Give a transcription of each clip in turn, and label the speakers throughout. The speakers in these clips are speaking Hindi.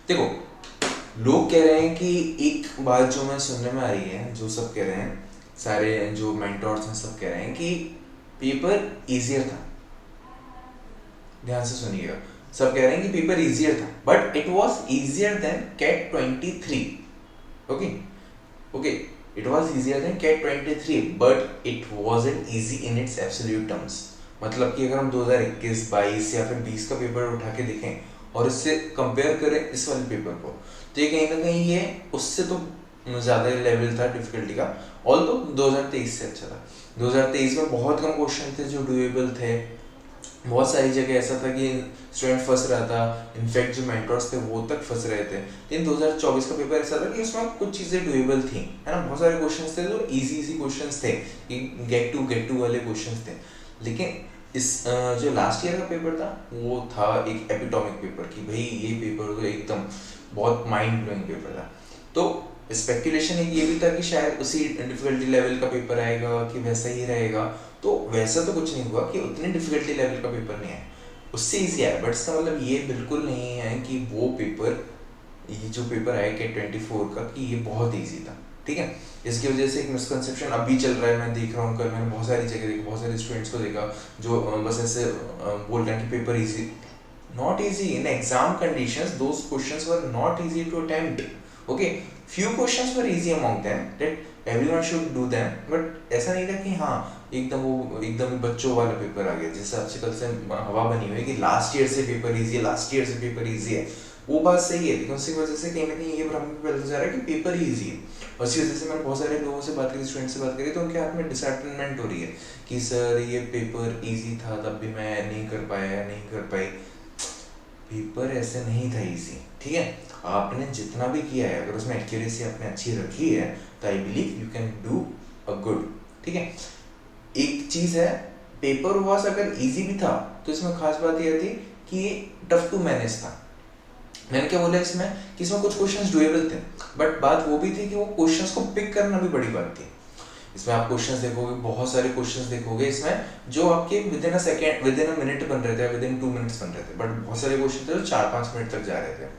Speaker 1: देखो, लोग कह रहे हैं कि एक बात जो मैं सुनने में आ रही है, जो सब कह रहे हैं, सारे जो मेंटोर्स हैं सब कह रहे हैं कि पेपर इजियर था। ध्यान से सुनिएगा, सब कह रहे हैं कि पेपर इजियर था, but it was easier than CAT 23। Okay, okay, it was easier than CAT 23, but it wasn't easy in its absolute terms. मतलब कि अगर हम 2021, 22 या फिर 20 का पेपर उठा के देखें और इससे कंपेयर करें इस वाले पेपर को, तो ये कहीं ना कहीं ये उससे तो ज़्यादा लेवल था डिफिकल्टी का। ऑल तो 2023 से अच्छा था। 2023 में बहुत कम क्वेश्चन थे जो डुएबल थे। बहुत सारी जगह ऐसा था कि स्टूडेंट फंस रहा था, इनफैक्ट जो मेंटर्स थे वो तक फंस रहे थे। लेकिन 2024 का पेपर ऐसा था कि उसमें कुछ चीज़ें डुएबल थी, है ना। बहुत सारे क्वेश्चंस थे जो इजी इजी क्वेश्चंस थे, कि गेट टू वाले क्वेश्चंस थे। लेकिन इस जो लास्ट ईयर का पेपर था वो था एक एपिटॉमिक पेपर, कि भाई ये पेपर तो एकदम बहुत माइंड ब्लोइंग पेपर था। तो स्पेकुलेशन एक ये भी था कि शायद उसी डिफिकल्टी लेवल का पेपर आएगा, कि वैसा ही रहेगा। तो वैसा तो कुछ नहीं हुआ कि उतनी डिफिकल्टी लेवल का पेपर नहीं आया, उससे ईजी आया। बट इसका मतलब ये बिल्कुल नहीं है कि वो पेपर, ये जो पेपर आया के 24 का, कि ये बहुत ईजी था। ठीक है, इसकी वजह से एक मिसकंसेप्शन अभी चल रहा है, मैं देख रहा हूँ, कल मैंने बहुत सारी जगह देखा, बहुत सारे स्टूडेंट्स को देखा जो बस ऐसे बोल रहे हैं कि paper easy. not easy in exam conditions, those questions were not easy to attempt. Okay, few questions were easy among them that everyone should do them, but ऐसा नहीं था कि हाँ एकदम बच्चों वाला पेपर आ गया, जैसे आजकल से हवा बनी हुई है कि लास्ट ईयर से पेपर इजी है, लास्ट ईयर से पेपर इजी है। वो बात सही है, लेकिन उसकी वजह से कहीं ना कहीं ये भ्रम भी फैलता जा रहा है कि पेपर ही ईजी है। और इसी वजह से मैंने बहुत सारे लोगों से बात करी, स्टूडेंट से बात करी, तो उनके हाथ में डिसअपॉइंटमेंट हो रही है कि सर ये पेपर ईजी था तब भी मैं नहीं कर पाया, नहीं कर पाई। पेपर ऐसे नहीं था इजी, ठीक है। आपने जितना भी किया है, अगर उसमें एक्यूरेसी आपने अच्छी रखी है, तो I believe you can do a good. ठीक है, एक चीज है, पेपर वॉज अगर इजी भी था तो इसमें खास बात यह थी कि टफ टू मैनेज था। मैंने क्या बोला इसमें, कि इसमें कुछ क्वेश्चंस डुएबल थे, बट बात वो भी थी कि वो क्वेश्चंस को पिक करना भी बड़ी बात थी। इसमें आप क्वेश्चंस देखोगे, बहुत सारे क्वेश्चंस देखोगे इसमें जो आपके with in a second, with in a minute बन रहे थे, विद इन 2 मिनट्स बन रहे थे, बट बहुत सारे क्वेश्चन थे जो 4-5 मिनट तक जा रहे थे।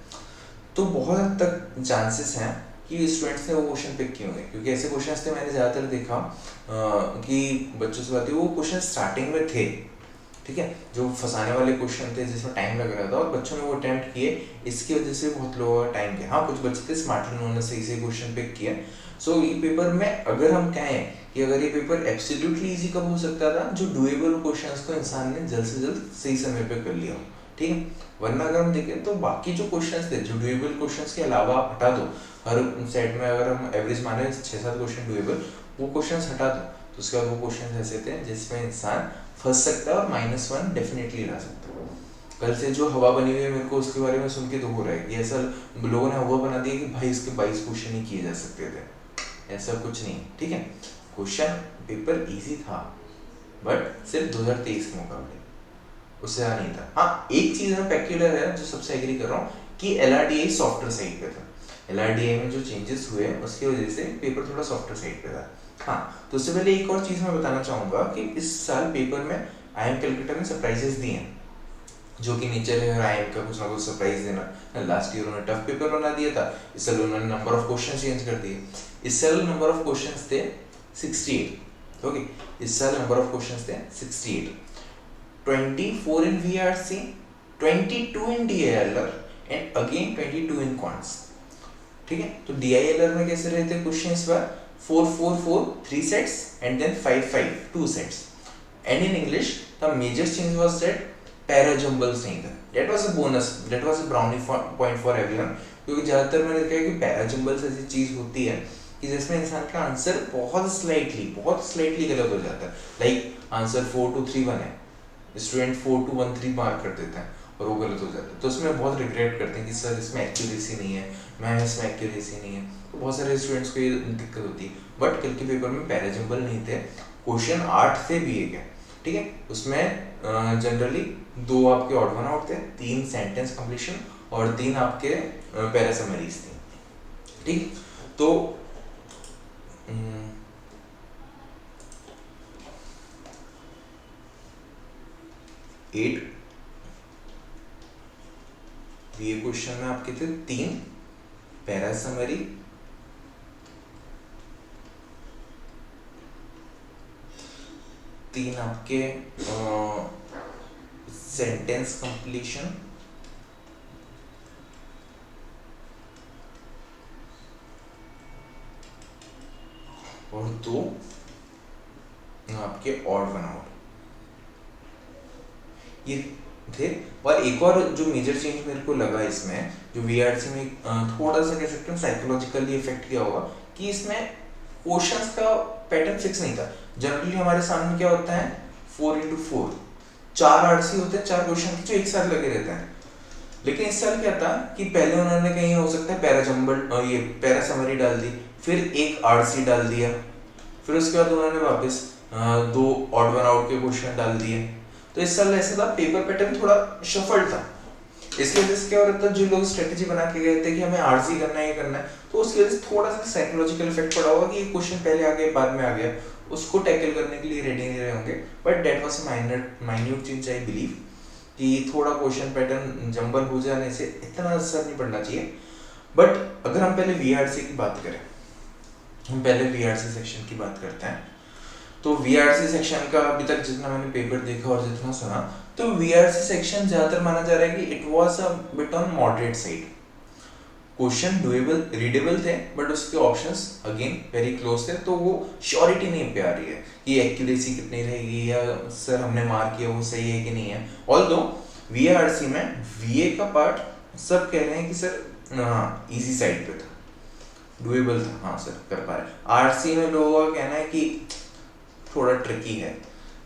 Speaker 1: तो बहुत हद तक चांसेस हैं कि स्टूडेंट्स ने वो क्वेश्चन पिक किए होंगे, क्योंकि ऐसे क्वेश्चंस थे मैंने ज़्यादातर देखा कि बच्चों से बात हुई, वो क्वेश्चन स्टार्टिंग में थे, ठीक है, जो फंसाने वाले क्वेश्चन थे जिसमें टाइम लग रहा था, और बच्चों ने वो अटेम्प्ट किए, इसकी वजह से बहुत लोगों का टाइम गया। हाँ, कुछ बच्चे थे स्मार्ट, उन्होंने सही सही क्वेश्चन पिक किए। सो ये पेपर में अगर हम कहें कि अगर ये पेपर एब्सोल्युटली इजी कब हो सकता था, जो डुएबल क्वेश्चंस को इंसान ने जल्द से जल्द सही समय पे कर लिया हो, ठीक है। वरना अगर हम देखें तो बाकी जो क्वेश्चंस थे, जो डुएबल क्वेश्चंस के अलावा आप हटा दो, हर सेट में अगर हम एवरेज माने 6-7 क्वेश्चन डुएबल, वो क्वेश्चंस हटा दो, तो उसके बाद वो क्वेश्चन ऐसे थे जिसमें इंसान फंस सकता है और -1 डेफिनेटली ला सकता है। कल से जो हवा बनी हुई है, मेरे को उसके बारे में सुन के दुख हो रहा है कि ऐसा लोगों ने हवा बना दी कि भाई इसके 22 क्वेश्चन ही किए जा सकते थे। ऐसा कुछ नहीं, ठीक है। क्वेश्चन पेपर इजी था, बट सिर्फ 2023 के मुकाबले उससे ज़्यादा नहीं था। हाँ, एक चीज़ में पेक्यूलर है जो सबसे एग्री कर रहा हूँ, कि LRDI सॉफ्टवेयर साइड पे था। LRDI में जो चेंजेस हुए उसकी वजह से पेपर थोड़ा सॉफ्टवेयर साइड पे था। हाँ, तो उससे पहले एक और चीज़ मैं बताना चाहूँगा कि इस साल पेपर में IIM कलकत्ता ने सरप्राइजेस दिए हैं, जो कि नेचर है हर IIM का कुछ ना कुछ सरप्राइज देना। लास्ट ईयर उन्होंने टफ पेपर बना दिया था, इस साल उन्होंने नंबर ऑफ क्वेश्चन चेंज कर दिए। इस साल नंबर ऑफ क्वेश्चन थे 68। ओके, इस साल नंबर ऑफ क्वेश्चन थे 68, 24 in VRC, 22 in DILR and again 22 in quants। ठीक है, तो DILR में कैसे रहते क्वेश्चन इस बार, 4-4-4 3 sets and then 5-5 2 sets। And in English the major change was that parajumbles नहीं था। That was a bonus, that was a brownie point for everyone, क्योंकि ज़्यादातर मैंने देखा है कि पैराजम्बल्स ऐसी चीज़ होती है कि जिसमें इंसान का आंसर बहुत स्लाइटली गलत हो जाता है। लाइक आंसर 4-2-3-1 है, स्टूडेंट 4-2-1-3 मार्क कर देता है और वो गलत हो जाता है, तो उसमें बहुत रिग्रेट करते हैं कि सर इसमें एक्यूरेसी नहीं है, मैम इसमें एक्यूरेसी नहीं है। तो बहुत सारे स्टूडेंट्स को ये दिक्कत होती है। बट कल के पेपर में पैराजम्बल नहीं थे, क्वेश्चन 8 थे BA के, ठीक है। उसमें जनरली 2 आपके ऑड वन आउट थे, 3 सेंटेंस कंप्लीशन और 3 आपके पैरा समरीज थी, ठीक। तो 8 VA क्वेश्चन में आपके थे 3 पैरा समरी, 3 आपके सेंटेंस कंप्लीशन, और 2 आपके ऑड वन आउट, ये थे। और एक और जो मेजर चेंज मेरे को लगा इसमें, जो VRC में थोड़ा सा कह सकते हैं साइकोलॉजिकली इफेक्ट किया होगा, कि इसमें क्वेश्चंस का पैटर्न फिक्स नहीं था। जनरली हमारे सामने क्या होता है, 4x4 4 RC होते हैं, 4 क्वेश्चन जो एक साथ लगे रहते हैं। लेकिन इस साल क्या था कि पहले उन्होंने कहीं हो सकता है पैरा जंबल ये पैरा समरी डाल दी, फिर एक RC डाल दिया, फिर उसके बाद उन्होंने वापस 2 ऑड वन आउट के क्वेश्चन डाल दिए। तो इस साल ऐसा था, पेपर पैटर्न थोड़ा शफल था। इसकी वजह से क्या हो रहा था, जो लोग स्ट्रेटेजी बना के गए थे कि हमें RC करना है, ये करना है, तो उसकी वजह से थोड़ा सा साइकोलॉजिकल इफेक्ट पड़ा होगा कि ये क्वेश्चन पहले आ गया बाद में आ गया, उसको टैकल करने के लिए रेडी नहीं रहे होंगे। But that was minute change I believe, कि थोड़ा क्वेश्चन पैटर्न जंबल हो जाने से इतना असर नहीं पड़ना चाहिए। बट अगर हम पहले VRC की बात करें, हम पहले VRC सेक्शन की बात करते हैं, तो VRC सेक्शन का अभी तक जितना मैंने पेपर देखा और जितना सुना, तो VRC सेक्शन ज्यादातर माना जा रहा है कि it was a bit on moderate side. Question doable readable थे, बट उसके ऑप्शंस अगेन वेरी क्लोज थे, तो वो श्योरिटी नहीं पे आ रही है कि एक्यूरेसी कितनी रहेगी, या सर हमने मार्क किया वो सही है कि नहीं है। ऑल्दो VRC में VA का पार्ट सब कह रहे हैं कि सर हाँ इजी साइड पे था, डूएबल था, हाँ सर कर पा रहे। RC में लोगों का कहना है कि थोड़ा ट्रिकी है,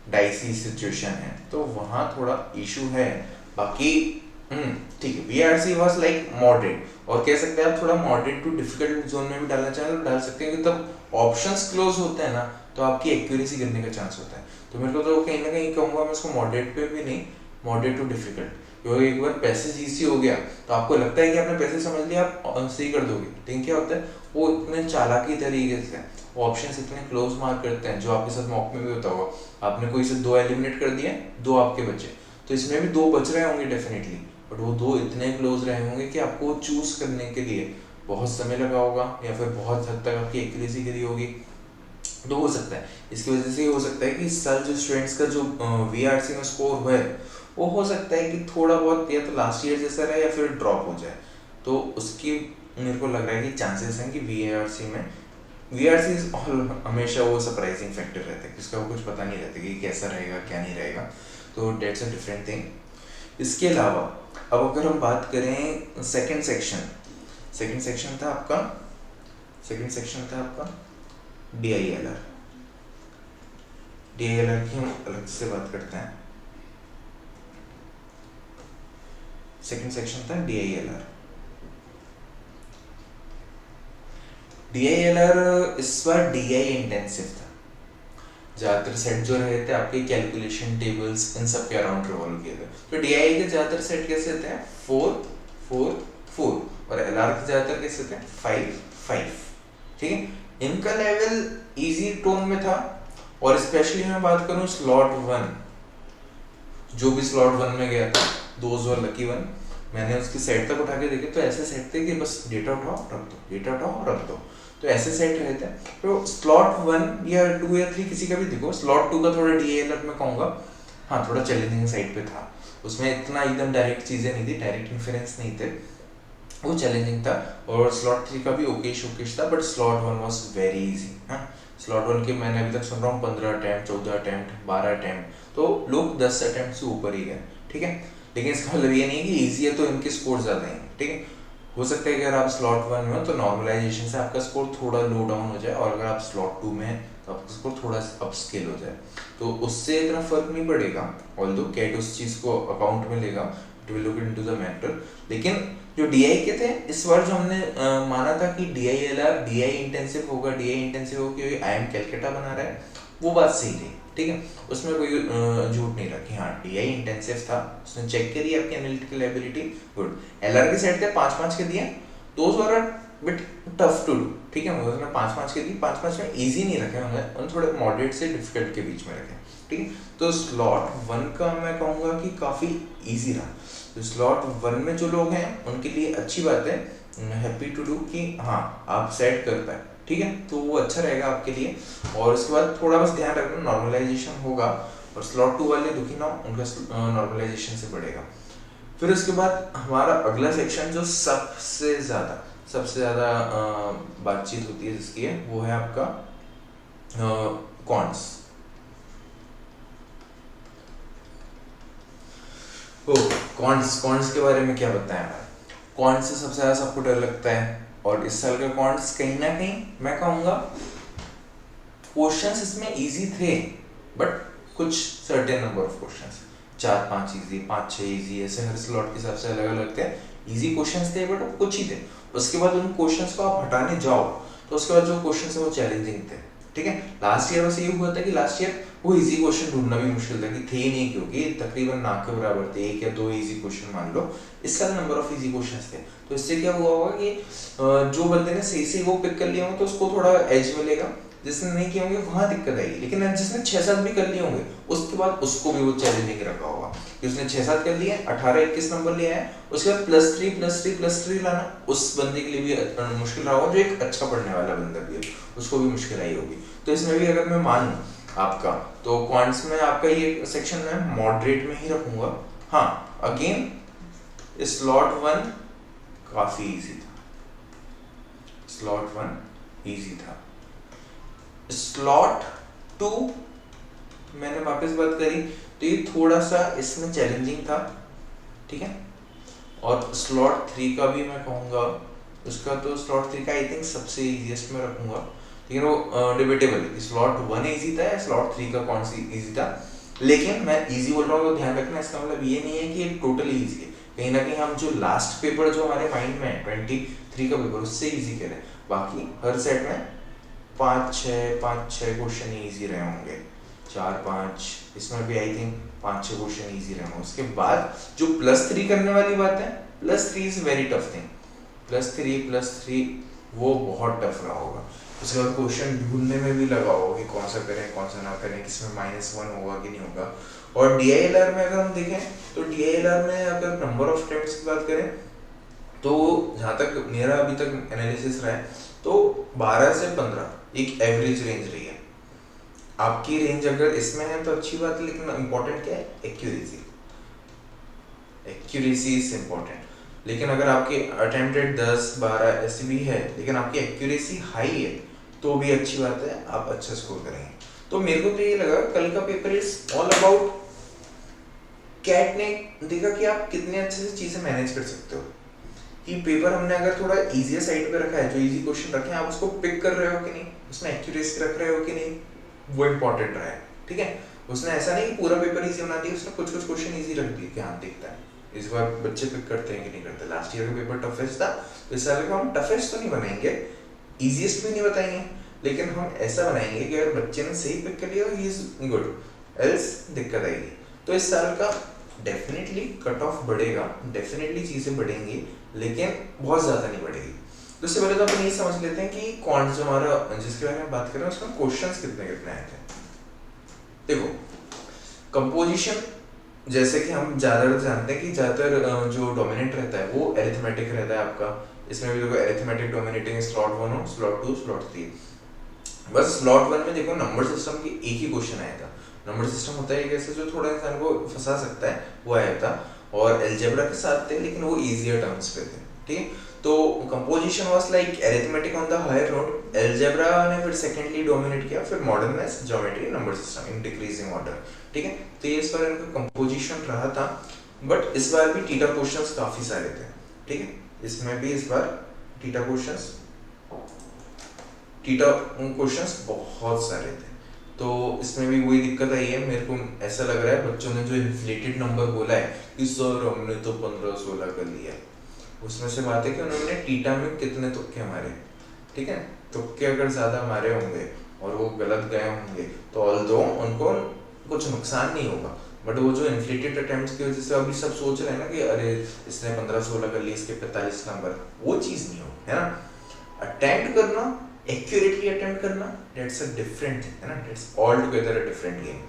Speaker 1: डाइसी सिचुएशन है, तो वहां थोड़ा इशू है। बाकी ठीक है, VRC वाज लाइक मॉडरेट, और कह सकते हैं आप थोड़ा मॉडरेट टू डिफिकल्ट जोन में भी डालना चाहें तो डाल सकते हैं, कि तब ऑप्शंस क्लोज होते हैं ना, तो आपकी एक्यूरेसी गिरने का चांस होता है। तो मेरे को तो कहीं ना कहीं कहूंगा मैं इसको मॉडरेट पे भी नहीं, मॉडरेट टू डिफिकल्ट, क्योंकि एक बार पैसेज इजी हो गया तो आपको लगता है कि आपने पैसे समझ लिया, आप सही कर दोगे, लेकिन क्या होता है वो इतने चालाकी तरीके से ऑप्शंस इतने क्लोज मार्क करते हैं, जो आपके साथ मॉक में भी होता होगा, आपने कोई से 2 एलिमिनेट कर दिए, 2 आपके बचे, तो इसमें भी 2 बच रहे होंगे डेफिनेटली, बट वो 2 इतने क्लोज रहे होंगे कि आपको चूज करने के लिए बहुत समय लगा होगा, या फिर बहुत हद तक आपकी एक्यूरेसी गिरी होगी। तो हो सकता है इसकी वजह से हो सकता है कि इस साल जो स्टूडेंट्स का जो VRC में स्कोर हुआ है, वो हो सकता है कि थोड़ा बहुत या तो लास्ट ईयर जैसा रहे या फिर ड्रॉप हो जाए। तो उसकी मेरे को लग रहा है कि चांसेस हैं कि VRC हमेशा वो सरप्राइजिंग फैक्टर रहता है, किसका वो कुछ पता नहीं रहता कि कैसा रहेगा क्या नहीं रहेगा, तो डेट्स अ डिफरेंट थिंग। इसके अलावा अब अगर हम बात करें सेकंड सेक्शन था आपका DILR की हम अलग से बात करते हैं। सेकंड सेक्शन था DILR इस बार DI इंटेंसिव था, ज्यादातर सेट जो रहे थे आपके कैलकुलेशन टेबल्स इन सब के अराउंड रिवॉल्व किए थे। तो DI के ज्यादातर सेट कैसे थे, 4 4 4, और LR के ज्यादातर कैसे थे, 5 5, ठीक है। इनका लेवल इजी टोन में था, और स्पेशली मैं बात करूं स्लॉट 1, जो भी स्लॉट 1 में गया था, दोज वर लकी 1, मैंने उसकी सेट तक उठा के देखे तो ऐसे सेट थे कि बस डेटा उठाओ रख दो, डेटा उठाओ रख दो, तो ऐसे सेट रहे थे। तो स्लॉट 1 या 2 या 3 किसी का भी देखो, स्लॉट 2 का थोड़ा DILR में कहूँगा हाँ थोड़ा चैलेंजिंग साइड पे था, उसमें इतना एकदम डायरेक्ट चीज़ें नहीं थी, डायरेक्ट इन्फरेंस नहीं थे, वो चैलेंजिंग था। और स्लॉट 3 का भी ओकेश था, but slot 1 was very easy. हाँ स्लॉट 1 के मैंने अभी तक सुन रहा हूँ 15 अटेम्प्ट, 14 अटेम्प्ट, 12 अटेम्प्ट, तो लोग 10 अटेम्प्ट से ऊपर ही गए, ठीक है। लेकिन इसका मतलब ये नहीं कि इजी है तो इनके स्कोर ज़्यादा हैं, ठीक है। हो सकता है कि अगर आप स्लॉट 1 में हो तो नॉर्मलाइजेशन से आपका स्कोर थोड़ा लो डाउन हो जाए, और अगर आप स्लॉट 2 में हैं तो आपका स्कोर थोड़ा अप स्केल हो जाए, तो उससे इतना फर्क नहीं पड़ेगा। ऑल्दो कैट उस चीज़ को अकाउंट में लेगा, it will look into the matter. लेकिन जो DI के थे इस बार, जो हमने माना था कि DI इंटेंसिव होगा, क्योंकि IIM कैलकाटा बना रहा है, वो बात सही रही, ठीक है। उसमें कोई झूठ नहीं रखी, हाँ DI इंटेंसिव था, उसने चेक करी आपकी एनालिटिकल एबिलिटी, गुड। LR के सेट थे 5-5 के दिए, those were but tough to do, ठीक है। मतलब उसने 5-5 के दी, 5-5 में इजी नहीं रखे, उन्होंने थोड़े मॉडरेट से डिफिकल्ट के बीच में रखे, ठीक है। तो स्लॉट 1 का मैं कहूँगा कि काफ़ी इजी रहा। तो स्लॉट 1 में जो लोग हैं उनके लिए अच्छी बात है, हैप्पी टू डू कि हाँ आप सेट कर पाए, ठीक है। तो वो अच्छा रहेगा आपके लिए। और उसके बाद थोड़ा बस ध्यान रखना नॉर्मलाइजेशन होगा, और स्लॉट 2 वाले दुखी ना उनका नॉर्मलाइजेशन से बढ़ेगा। फिर उसके बाद हमारा अगला सेक्शन जो सबसे ज़्यादा बातचीत होती है जिसकी है, वो है आपका कॉन्स। कॉन्स के बारे में क्या बताएं यार। कॉन्स से सबसे ज़्यादा सबको डर लगता है, और इस साल का कॉन्स कहीं ना कहीं मैं कहूँगा क्वेश्चंस इसमें इजी थे, बट कुछ certain number of questions, 4-5 easy, 5-6 easy, ऐसे हर स्लॉट के हिसाब से अलग अलग थे। इजी क्वेश्चंस थे बट कुछ ही थे। उसके बाद उन क्वेश्चंस को आप हटाने जाओ तो उसके बाद जो क्वेश्चंस है वो चैलेंजिंग थे, ठीक है। लास्ट ईयर बस ये हुआ था कि लास्ट ईयर वो इजी क्वेश्चन ढूंढना भी मुश्किल था, कि थे ही नहीं, क्योंकि तकरीबन ना के बराबर थे, 1 या 2 इजी क्वेश्चन मान लो। इस साल नंबर ऑफ इजी क्वेश्चंस थे, तो इससे क्या हुआ होगा कि जो बंदे ने सही से वो पिक कर लिया हो तो उसको थोड़ा एज मिलेगा, जिसने नहीं किए होंगे वहां दिक्कत आएगी। लेकिन जिसने 6-7 भी कर लिए होंगे उसके बाद उसको भी वो चैलेंजिंग रखा होगा कि उसने 6-7 कर लिए, 18-21 नंबर लिया है, उसके बाद +3 लाना उस बंदे के लिए भी मुश्किल रहा होगा, जो एक अच्छा पढ़ने वाला बंदा भी है उसको भी मुश्किल आई होगी। तो इसमें भी अगर मैं मानूं आपका, तो क्वांट्स में आपका ये सेक्शन में मॉडरेट में ही रखूंगा। हाँ अगेन स्लॉट 1 काफी इजी था, स्लॉट 1 इजी था। स्लॉट 2 मैंने वापस बात करी तो ये थोड़ा सा इसमें चैलेंजिंग था, ठीक है। और स्लॉट 3 का भी मैं कहूँगा, उसका तो स्लॉट 3 का आई थिंक सबसे इजीएस्ट में रखूंगा, लेकिन वो डिबेटेबल है कि स्लॉट 1 इजी था या स्लॉट 3 का कौन सी इजी था। लेकिन मैं इजी बोल रहा हूँ तो ध्यान रखना, इसका मतलब ये नहीं है कि ये टोटली इजी है। कहीं ना कहीं हम जो लास्ट पेपर जो हमारे माइंड में है 23 का पेपर, उससे इजी कह रहे हैं। बाकी हर सेट में 5-6 क्वेश्चन ही इजी रहे होंगे, 4-5, इसमें भी आई थिंक 5-6 क्वेश्चन इजी रहे होंगे। उसके बाद जो +3 करने वाली बात है, +3 इज वेरी टफ थिंग, +3 वो बहुत टफ रहा होगा। उसके बाद क्वेश्चन ढूंढने में भी लगा होगा कि कौन सा करें कौन सा ना करें, किसमें -1 होगा कि नहीं होगा। और DILR में अगर हम देखें तो DILR में अगर नंबर ऑफ अटेम्प्ट्स की बात करें तो जहाँ तक मेरा अभी तक एनालिसिस रहा है तो 12 से 15 एक एवरेज रेंज रही है। आपकी रेंज अगर इसमें है तो अच्छी बात है, लेकिन इम्पोर्टेंट क्या है, एक्यूरेसी। Accuracy is important. लेकिन अगर आपके अटेम्प्टेड 10-12 ऐसी भी है लेकिन आपकी एक्यूरेसी हाई है तो भी अच्छी बात है, आप अच्छा स्कोर करेंगे। तो मेरे को तो ये लगा कल का paper is all about, CAT ने देखा कि आप कितने अच्छे से चीजें मैनेज कर सकते हो, कि पेपर हमने अगर थोड़ा इजियर साइड पे रखा है, जो इजी क्वेश्चन रखे हैं आप उसको पिक कर रहे हो कि नहीं, उसमें एक्यूरेसी रख रहे हो कि नहीं, वो इम्पोर्टेंट रहा है, ठीक है। उसने ऐसा नहीं कि पूरा पेपर इजी बना दिया, उसने कुछ क्वेश्चन इजी रख दिए कि हाँ देखता है इस बार बच्चे पिक करते हैं कि नहीं करते। लास्ट ईयर का पेपर टफेस्ट था, इस साल का हम टफेस्ट तो नहीं बनाएंगे, इजीएस्ट भी नहीं बताएंगे, लेकिन हम ऐसा बनाएंगे कि अगर बच्चे ने सही पिक कर लिया ही इज गुड, एल्स दिक्कत आएगी। तो इस साल का डेफिनेटली कट ऑफ बढ़ेगा, डेफिनेटली चीजें बढ़ेंगी, लेकिन बहुत ज्यादा नहीं बढ़ेगी। तो इससे पहले तो अपन ये समझ लेते हैं कि कौन जो हमारा जिसके बारे में बात कर रहे हैं उसमें क्वेश्चंस कितने कितने आए थे। देखो कंपोजिशन जैसे कि हम ज़्यादातर जानते हैं कि ज़्यादातर जो डोमिनेट रहता है वो एरिथमेटिक रहता है आपका। इसमें भी देखो एरिथमेटिक डोमिनेटिंग स्लॉट 1 हो, स्लॉट 2, स्लॉट 3। बस स्लॉट 1 में देखो नंबर सिस्टम की एक ही क्वेश्चन आया था। नंबर सिस्टम होता है कैसे जो थोड़ा इंसान को फंसा सकता है, वो आया था, और एल्जेब्रा के साथ थे लेकिन वो इजियर टर्म्स पे थे, ठीक। तो composition was like arithmetic on the higher note, algebra ने फिर सेकेंडली डोमिनेट किया, फिर modernised geometry, number system in decreasing order, ठीक है। तो ये इस बार इनका कंपोजिशन रहा था, बट इस बार भी टीटा क्वेश्चंस काफी सारे थे, ठीक है। इसमें भी इस बार टीटा क्वेश्चंस बहुत सारे थे। तो इसमें भी वही दिक्कत आई है, मेरे को ऐसा लग रहा है बच्चों ने जो इन्फ्लेटेड नंबर बोला है कि सर हमने तो 15-16 कर लिया, उसमें से बात है कि उन्होंने टीटा में कितने तुक्के मारे, ठीक है। तुक्के अगर ज्यादा मारे होंगे और वो गलत गए होंगे तो ऑल्दो उनको कुछ नुकसान नहीं होगा, बट वो जो इन्फ्लेटेड अटेम्प्ट्स की वजह से अभी सब सोच रहे हैं ना कि अरे इसने 15-16 कर लिए, इसके 45 नंबर, वो चीज़ नहीं हो, है ना। अटेम्प्ट करना, एक्यूरेटली अटेम्प्ट करना, दैट्स अ डिफरेंट थिंग, है ना, that's all together a different game.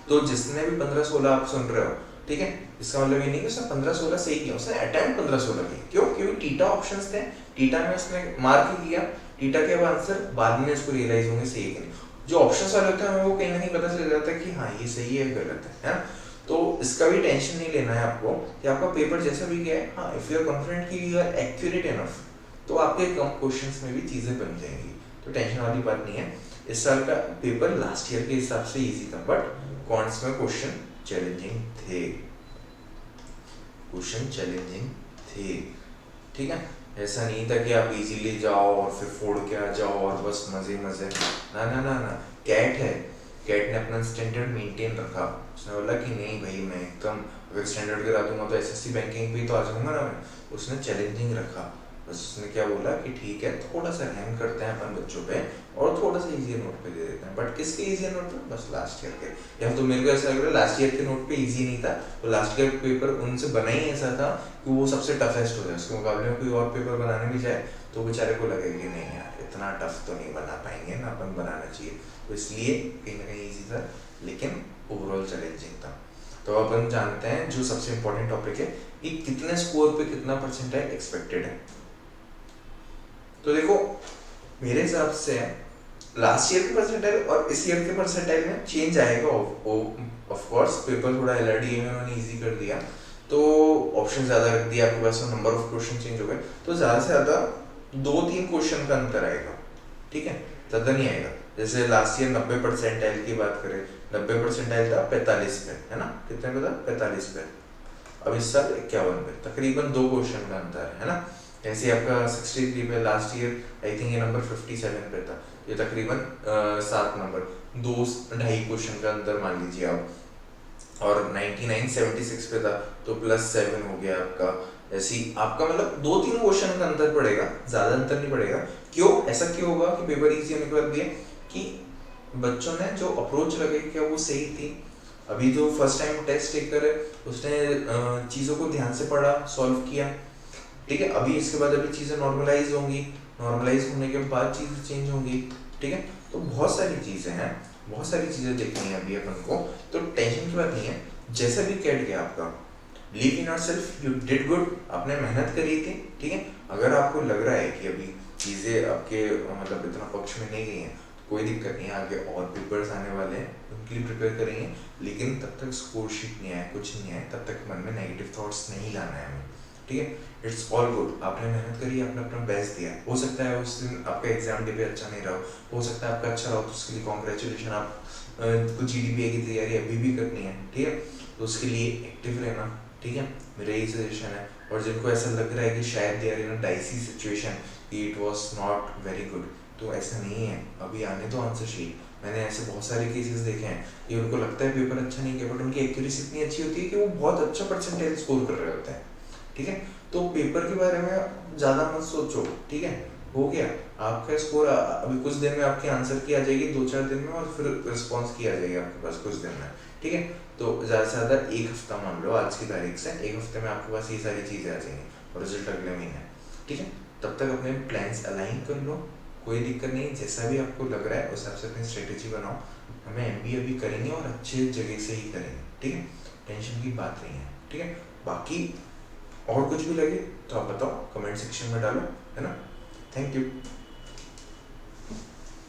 Speaker 1: तो जिसने भी 15-16 आप सुन रहे हो, ठीक है, इसका मतलब ये नहीं कि उसने 15-16 सही किया, उसने अटेम्प्ट 15-16 किया। क्यों? क्योंकि टीटा ऑप्शंस थे, टीटा में उसने मार्क किया, टीटा के बाद आंसर बाद में उसको रियलाइज होंगे सही है कि नहीं। जो ऑप्शंस वाले होते हैं हमें वो कहीं ना कहीं पता चल जाता है कि हाँ ये सही है गलत है ना। तो इसका भी टेंशन नहीं लेना है आपको कि आपका पेपर जैसा भी गया है, हाँ इफ यू आर कॉन्फिडेंट कि यू आर एक्यूरेट इनफ, तो आपके कम क्वेश्चंस में भी चीजें बन जाएंगी, तो टेंशन वाली बात नहीं है। इस साल का पेपर लास्ट ईयर के हिसाब से इजी था, बट कॉन्स में क्वेश्चन चैलेंजिंग थे, क्वेश्चन चैलेंजिंग थे, ठीक है। ऐसा नहीं था कि आप इजीली जाओ और फिर फोड़ के आ जाओ और बस मजे मजे, ना ना ना ना। कैट है, कैट ने अपना स्टैंडर्ड मेंटेन रखा, उसने बोला कि नहीं भाई मैं एकदम अगर स्टैंडर्ड गिरा दूंगा तो एसएससी बैंकिंग भी तो आ जाऊंगा ना मैं, उसने चैलेंजिंग रखा। बस उसने क्या बोला कि ठीक है थोड़ा सा रैम करते हैं अपन बच्चों पे और थोड़ा सा इजी नोट पे दे देते हैं, बट किसके इजी नोट पे? बस लास्ट ईयर के। या तो मेरे को ऐसा लग रहा है लास्ट ईयर के नोट पे इजी नहीं था, तो लास्ट ईयर पेपर उनसे बना ही ऐसा था कि वो सबसे टफेस्ट हो जाए, उसके मुकाबले में कोई और पेपर बनाने भी जाए तो बेचारे को लगेगा कि नहीं यार इतना टफ तो नहीं बना पाएंगे ना, अपन बनाना चाहिए, तो इसलिए कहीं ना कहीं ईजी था, लेकिन ओवरऑल चैलेंजिंग था। तो अपन जानते हैं जो सबसे इम्पोर्टेंट टॉपिक है कि कितने स्कोर पे कितना परसेंटाइल एक्सपेक्टेड है। तो देखो मेरे हिसाब से लास्ट ईयर के परसेंटाइल और इस ईयर के परसेंटाइल में चेंज आएगा, ऑफ कोर्स पेपर थोड़ा एलआरडीए में उन्होंने इजी कर दिया, तो ऑप्शन ज्यादा रख दिया आपके पास, तो नंबर ऑफ क्वेश्चन चेंज हो गए, तो ज्यादा से ज्यादा 2-3 क्वेश्चन का अंतर आएगा, ठीक है, ज्यादा नहीं आएगा। जैसे लास्ट ईयर 90 परसेंटाइल की बात करें, 90 परसेंटाइल था 45 पे, है ना, कितने पे था? 45 पे। अब इस साल 51 पे, तकरीबन 2 क्वेश्चन का अंतर है ना। ऐसे आपका 63 पे लास्ट ईयर, आई थिंक ये नंबर 57 पे था, ये तकरीबन 7 नंबर, 2-2.5 क्वेश्चन का अंतर मान लीजिए आप। और 99 76 पे था तो +7 हो गया आपका। ऐसी आपका मतलब 2-3 क्वेश्चन का अंतर पड़ेगा, ज्यादा अंतर नहीं पड़ेगा। क्यों ऐसा क्यों होगा कि पेपर इजी होने के बाद भी कि बच्चों ने जो अप्रोच लगे क्या वो सही थी। अभी जो फर्स्ट टाइम टेस्ट टेकर है उसने चीज़ों को ध्यान से पढ़ा, सॉल्व किया, ठीक है। अभी इसके बाद अभी चीज़ें नॉर्मलाइज होंगी, नॉर्मलाइज होने के बाद चीज़ें चेंज होंगी, ठीक है। तो बहुत सारी चीज़ें हैं, बहुत सारी चीज़ें देखनी है अभी अपन को, तो टेंशन की बात नहीं है। जैसा भी कैट गया आपका, believe in yourself, you did good, आपने मेहनत करी थी, ठीक है। अगर आपको लग रहा है कि अभी चीज़ें आपके मतलब इतना पक्ष में नहीं गई हैं, कोई दिक्कत नहीं है, आगे और पेपर्स आने वाले हैं, उनके लिए प्रिपेयर करेंगे, लेकिन तब तक स्कोर शीट नहीं आया, कुछ नहीं आया, तब तक मन में नेगेटिव थॉट्स नहीं लाना है हमें, ठीक है। इट्स ऑल गुड, आपने मेहनत करी, आपने अपना बेस्ट दिया। हो सकता है उस दिन आपका एग्जाम डे भी अच्छा नहीं रहा हो सकता है आपका अच्छा रहा, तो उसके लिए कॉन्ग्रेचुलेशन। आप कुछ जीडीपीए की तैयारी अभी भी करनी है, ठीक है, तो उसके लिए एक्टिव रहना, ठीक है, मेरा यही सजेशन है। और जिनको ऐसा लग रहा है कि शायद they are in a dicey situation कि it was not very good, तो ऐसा नहीं है, अभी आने दो आंसर शीट। मैंने ऐसे बहुत सारे केसेस देखे हैं कि उनको लगता है पेपर अच्छा नहीं किया, बट उनकी एक्यूरेसी इतनी अच्छी होती है कि वो बहुत अच्छा परसेंटेज स्कोर कर रहे होते हैं, ठीक है। तो पेपर के बारे में ज़्यादा मत सोचो, ठीक है, हो गया आपका स्कोर, अभी कुछ दिन में आपके आंसर की आ जाएगी, 2-4 दिन में, और फिर रिस्पॉन्स की आ जाएगी आपके पास कुछ दिन में, ठीक है। तो ज़्यादा से ज़्यादा 1 हफ्ता मान लो आज की तारीख से, 1 हफ्ते में आपके पास ये सारी चीज़ें आ जाएंगी और रिजल्ट अगले महीने, ठीक है। तब तक अपने प्लान्स अलाइन कर लो, कोई दिक्कत नहीं, जैसा भी आपको लग रहा है उस हिसाब से अपनी स्ट्रेटेजी बनाओ। हमें एमबीए भी करेंगे और अच्छे जगह से ही करेंगे, ठीक है, टेंशन की बात नहीं है, ठीक है। बाकी और कुछ भी लगे तो आप बताओ, कमेंट सेक्शन में डालो, है ना। Thank you.